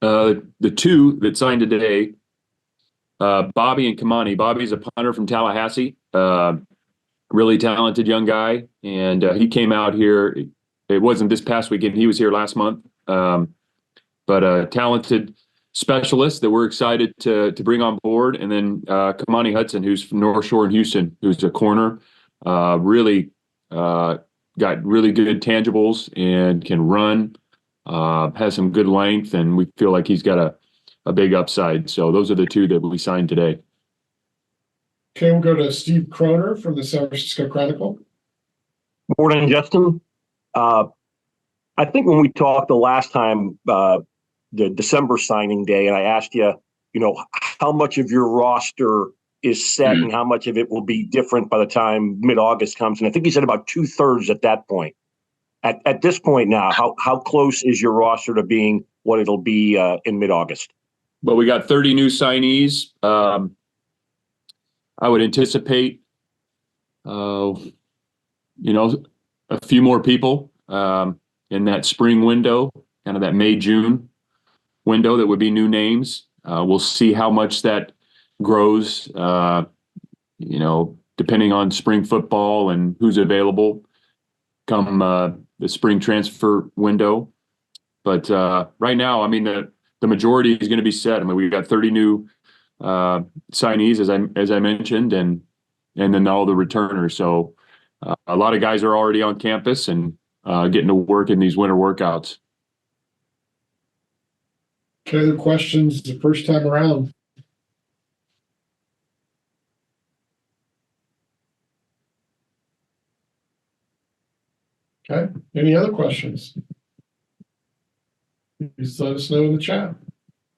The two that signed today, Bobby and Kamani. Bobby's a punter from Tallahassee, really talented young guy, and he came out here. It wasn't this past weekend; he was here last month. But a talented specialist that we're excited to bring on board, and then Kamani Hudson, who's from North Shore in Houston, who's a corner, really got really good tangibles and can run, has some good length, and we feel like he's got a big upside. So those are the two that we signed today. Okay, we'll go to Steve Kroner from the San Francisco Chronicle. Morning, Justin. I think when we talked the last time, the December signing day, and I asked you, how much of your roster is set and how much of it will be different by the time mid-August comes. And I think you said about 2/3 at that point. At this point now, how close is your roster to being what it'll be in mid-August? Well, we got 30 new signees. I would anticipate, a few more people in that spring window, kind of that May-June window that would be new names. We'll see how much that grows, depending on spring football and who's available come the spring transfer window. But right now, I mean, the majority is going to be set. I mean, we've got 30 new signees, as I mentioned, and then all the returners. So a lot of guys are already on campus and getting to work in these winter workouts. Okay, other questions the first time around? Okay, any other questions? Please let us know in the chat.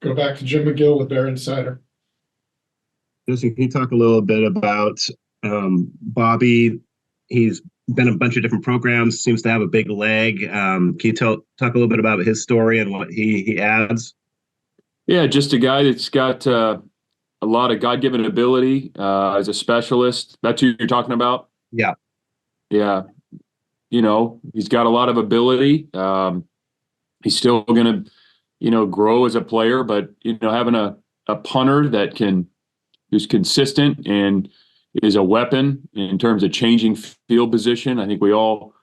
Go back to Jim McGill with Bear Insider. Justin, can you talk a little bit about Bobby? He's been a bunch of different programs, seems to have a big leg. Can you talk a little bit about his story and what he adds? Yeah, just a guy that's got a lot of God-given ability as a specialist. That's who you're talking about? Yeah. Yeah. He's got a lot of ability. He's still going to, grow as a player, but, having a punter who's consistent and is a weapon in terms of changing field position. I think we all,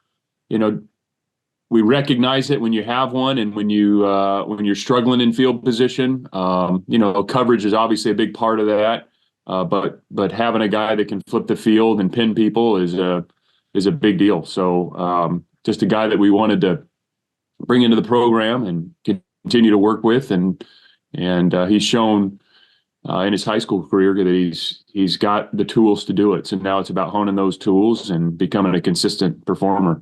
we recognize it when you have one, and when you're struggling in field position. Coverage is obviously a big part of that. But having a guy that can flip the field and pin people is a big deal. So just a guy that we wanted to bring into the program and continue to work with, and he's shown in his high school career that he's got the tools to do it. So now it's about honing those tools and becoming a consistent performer.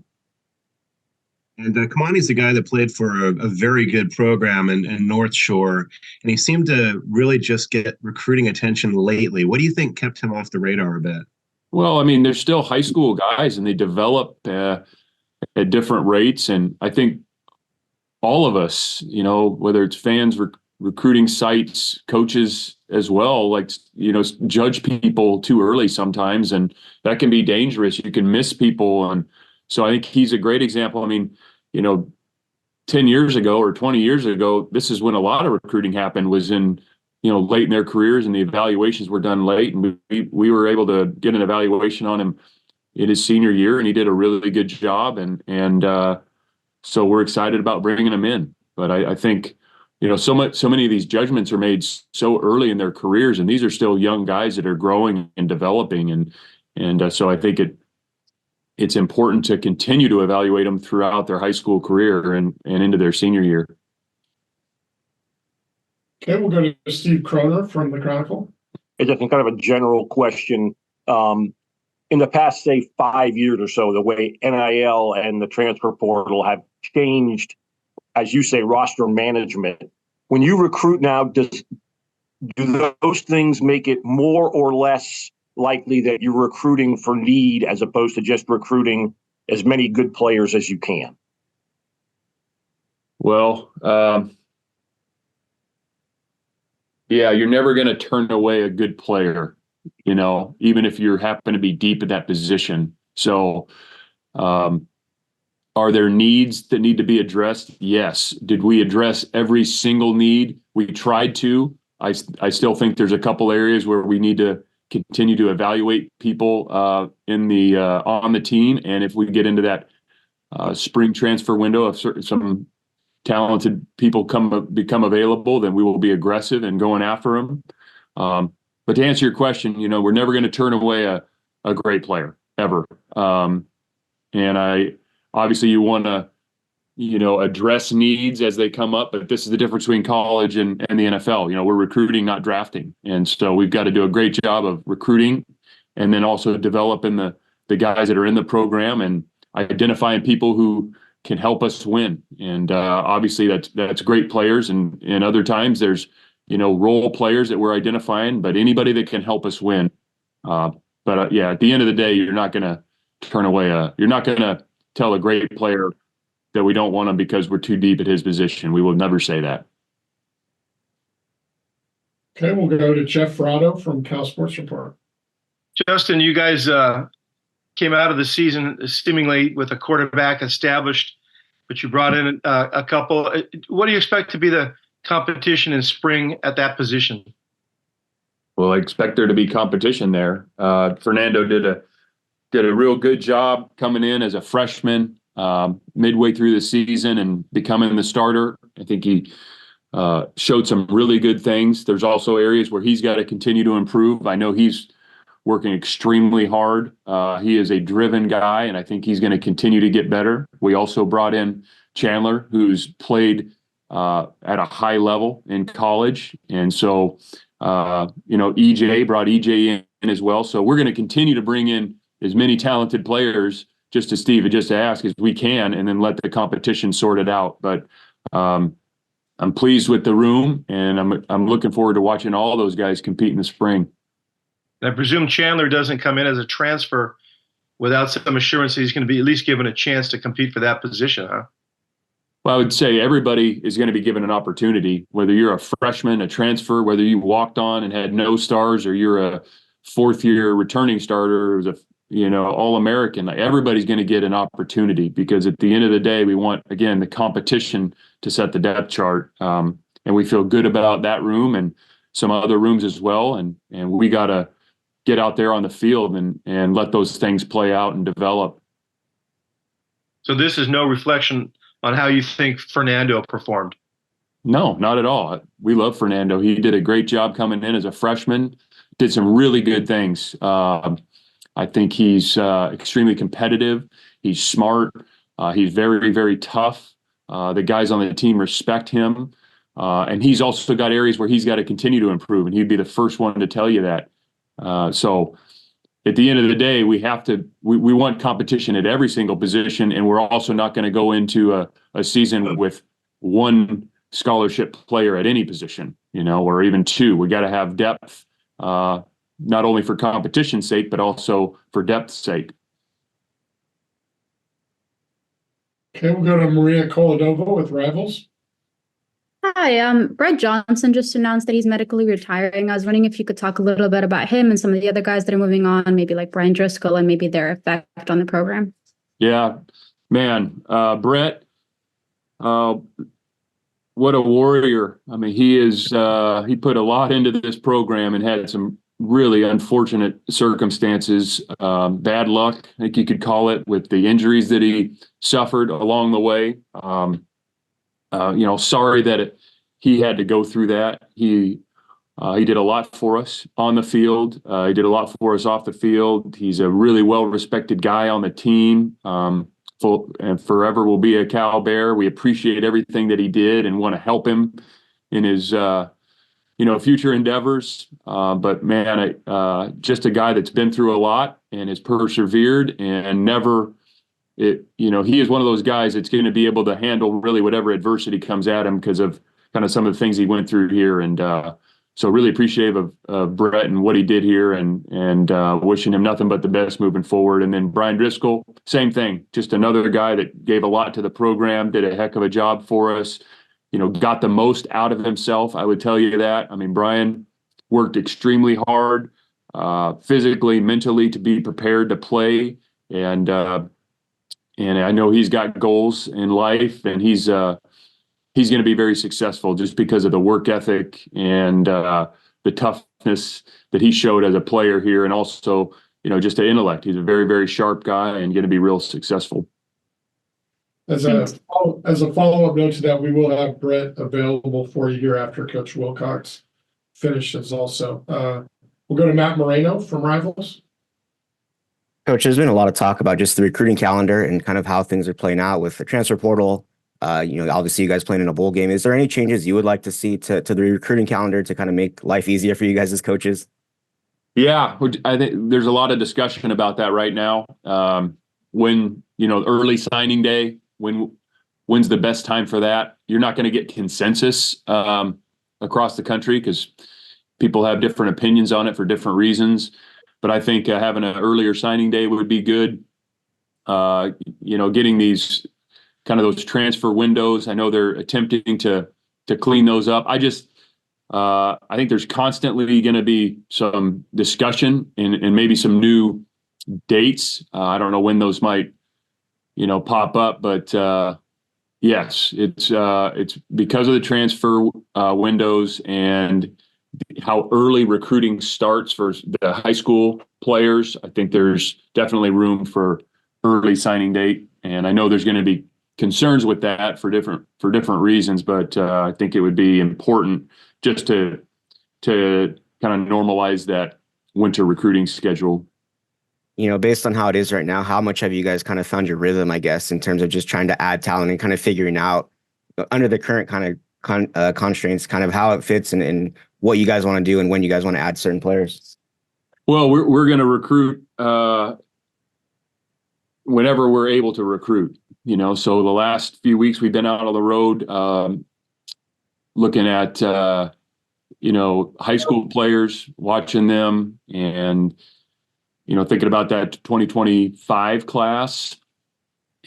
And Kamani's the guy that played for a very good program in North Shore, and he seemed to really just get recruiting attention lately. What do you think kept him off the radar a bit? Well, I mean, they're still high school guys, and they develop at different rates. And I think all of us, whether it's fans, recruiting sites, coaches as well, judge people too early sometimes, and that can be dangerous. You can miss people. And so I think he's a great example. I mean, 10 years ago or 20 years ago, this is when a lot of recruiting happened, was in, late in their careers, and the evaluations were done late. And we were able to get an evaluation on him in his senior year, and he did a really good job. And so we're excited about bringing him in. But I think, so many of these judgments are made so early in their careers, and these are still young guys that are growing and developing. And so I think it's important to continue to evaluate them throughout their high school career and into their senior year. Okay, we'll go to Steve Kroner from the Chronicle. It's just kind of a general question. In the past, say, 5 years or so, the way NIL and the transfer portal have changed, as you say, roster management. When you recruit now, do those things make it more or less likely that you're recruiting for need as opposed to just recruiting as many good players as you can? Well, yeah, you're never going to turn away a good player, even if you happen to be deep in that position. So Are there needs that need to be addressed? Yes. Did we address every single need? We tried to. I still think there's a couple areas where we need to continue to evaluate people on the team, and if we get into that spring transfer window, if some talented people become available, then we will be aggressive in going after them. But to answer your question, we're never going to turn away a great player ever. And obviously you want to, address needs as they come up, but this is the difference between college and the NFL. We're recruiting, not drafting. And so we've got to do a great job of recruiting and then also developing the guys that are in the program and identifying people who can help us win. And obviously that's great players. And other times there's, role players that we're identifying, but anybody that can help us win. But yeah, at the end of the day, you're not going to you're not going to tell a great player that we don't want him because we're too deep at his position. We will never say that. Okay, we'll go to Jeff Frado from Cal Sports Report. Justin, you guys came out of the season seemingly with a quarterback established, but you brought in a couple. What do you expect to be the competition in spring at that position? Well, I expect there to be competition there. Fernando did a real good job coming in as a freshman midway through the season and becoming the starter. I think he showed some really good things. There's also areas where he's got to continue to improve. I know he's working extremely hard. He is a driven guy, and I think he's going to continue to get better. We also brought in Chandler, who's played at a high level in college. And so, brought EJ in as well. So we're going to continue to bring in as many talented players, just to Steve, just to ask, as we can, and then let the competition sort it out. But I'm pleased with the room, and I'm looking forward to watching all those guys compete in the spring. I presume Chandler doesn't come in as a transfer without some assurance that he's going to be at least given a chance to compete for that position, huh? Well, I would say everybody is going to be given an opportunity, whether you're a freshman, a transfer, whether you walked on and had no stars, or you're a fourth-year returning starter, who's All-American. Like, everybody's going to get an opportunity, because at the end of the day, we want, again, the competition to set the depth chart. And we feel good about that room and some other rooms as well. And we got to get out there on the field and let those things play out and develop. So this is no reflection on how you think Fernando performed? No, not at all. We love Fernando. He did a great job coming in as a freshman, did some really good things. I think he's extremely competitive. He's smart. He's very, very tough. The guys on the team respect him. And he's also got areas where he's got to continue to improve, and he'd be the first one to tell you that. So at the end of the day, we want competition at every single position, and we're also not going to go into a season with one scholarship player at any position, or even two. We got to have depth, not only for competition's sake, but also for depth's sake. Okay, we'll go to Maria Koladova with Rivals. Hi, Brett Johnson just announced that he's medically retiring. I was wondering if you could talk a little bit about him and some of the other guys that are moving on, maybe like Brian Driscoll, and maybe their effect on the program. Yeah, man, Brett, what a warrior. I mean, he put a lot into this program and had some really unfortunate circumstances, bad luck, I think you could call it, with the injuries that he suffered along the way. Sorry that he had to go through that. He did a lot for us on the field. He did a lot for us off the field. He's a really well-respected guy on the team, and forever will be a Cal Bear. We appreciate everything that he did and want to help him in his, future endeavors. But man, just a guy that's been through a lot and has persevered and never. He is one of those guys that's going to be able to handle really whatever adversity comes at him because of kind of some of the things he went through here. And so really appreciative of Brett and what he did here, and wishing him nothing but the best moving forward. And then Brian Driscoll, same thing, just another guy that gave a lot to the program, did a heck of a job for us, got the most out of himself. I would tell you that. I mean, Brian worked extremely hard, physically, mentally, to be prepared to play. And, and I know he's got goals in life, and he's going to be very successful just because of the work ethic and the toughness that he showed as a player here, and also, just the intellect. He's a very, very sharp guy and going to be real successful. As a follow-up note to that, we will have Brett available for you here after Coach Wilcox finishes also. We'll go to Matt Moreno from Rivals. Coach, there's been a lot of talk about just the recruiting calendar and kind of how things are playing out with the transfer portal. Obviously you guys playing in a bowl game. Is there any changes you would like to see to the recruiting calendar to kind of make life easier for you guys as coaches? Yeah, I think there's a lot of discussion about that right now. When, early signing day, when's the best time for that? You're not going to get consensus across the country because people have different opinions on it for different reasons. But I think having an earlier signing day would be good. Getting these kind of those transfer windows. I know they're attempting to clean those up. I think there's constantly going to be some discussion and maybe some new dates. I don't know when those might, pop up, but yes, it's because of the transfer windows and how early recruiting starts for the high school players. I think there's definitely room for early signing date, and I know there's going to be concerns with that for different reasons, but I think it would be important just to kind of normalize that winter recruiting schedule. Based on how it is right now, how much have you guys kind of found your rhythm, I guess, in terms of just trying to add talent and kind of figuring out under the current kind of constraints, kind of how it fits and what you guys want to do and when you guys want to add certain players? Well, we're going to recruit whenever we're able to recruit, so the last few weeks we've been out on the road looking at, high school players, watching them and, thinking about that 2025 class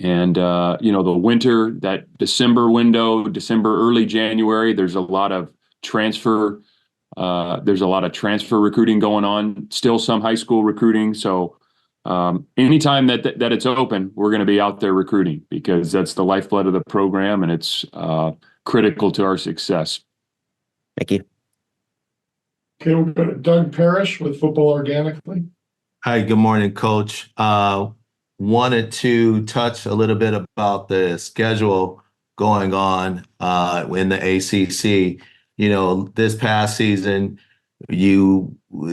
and, the winter, that December window, early January, there's a lot of transfer recruiting going on, still some high school recruiting. So anytime that it's open, we're going to be out there recruiting because that's the lifeblood of the program and it's critical to our success. Thank you. Okay, we'll go to Doug Parrish with Football Organically. Hi, good morning, Coach. Wanted to touch a little bit about the schedule going on in the ACC. This past season,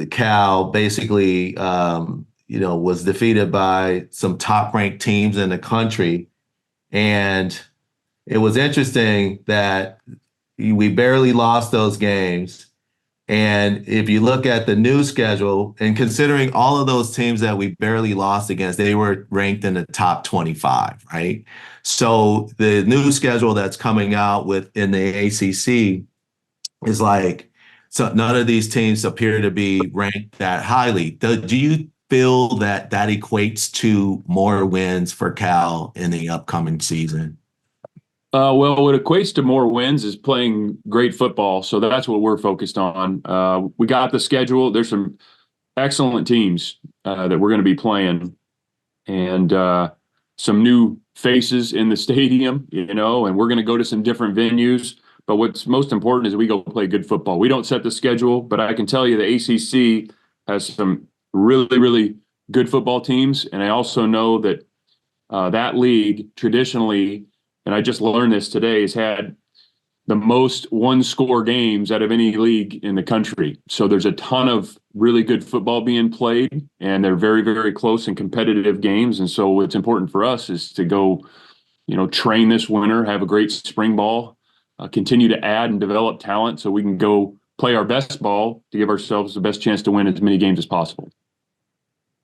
Cal basically, was defeated by some top-ranked teams in the country. And it was interesting that we barely lost those games. And if you look at the new schedule, and considering all of those teams that we barely lost against, they were ranked in the top 25, right? So the new schedule that's coming out in the ACC is so none of these teams appear to be ranked that highly. Do you feel that equates to more wins for Cal in the upcoming season? Well, what equates to more wins is playing great football. So that's what we're focused on. We got the schedule. There's some excellent teams that we're going to be playing and some new faces in the stadium, and we're going to go to some different venues. But what's most important is we go play good football. We don't set the schedule, but I can tell you the ACC has some really, really good football teams. And I also know that that league traditionally, and I just learned this today, has had the most one-score games out of any league in the country. So there's a ton of really good football being played, and they're very, very close and competitive games. And so what's important for us is to go, train this winter, have a great spring ball, continue to add and develop talent so we can go play our best ball to give ourselves the best chance to win as many games as possible.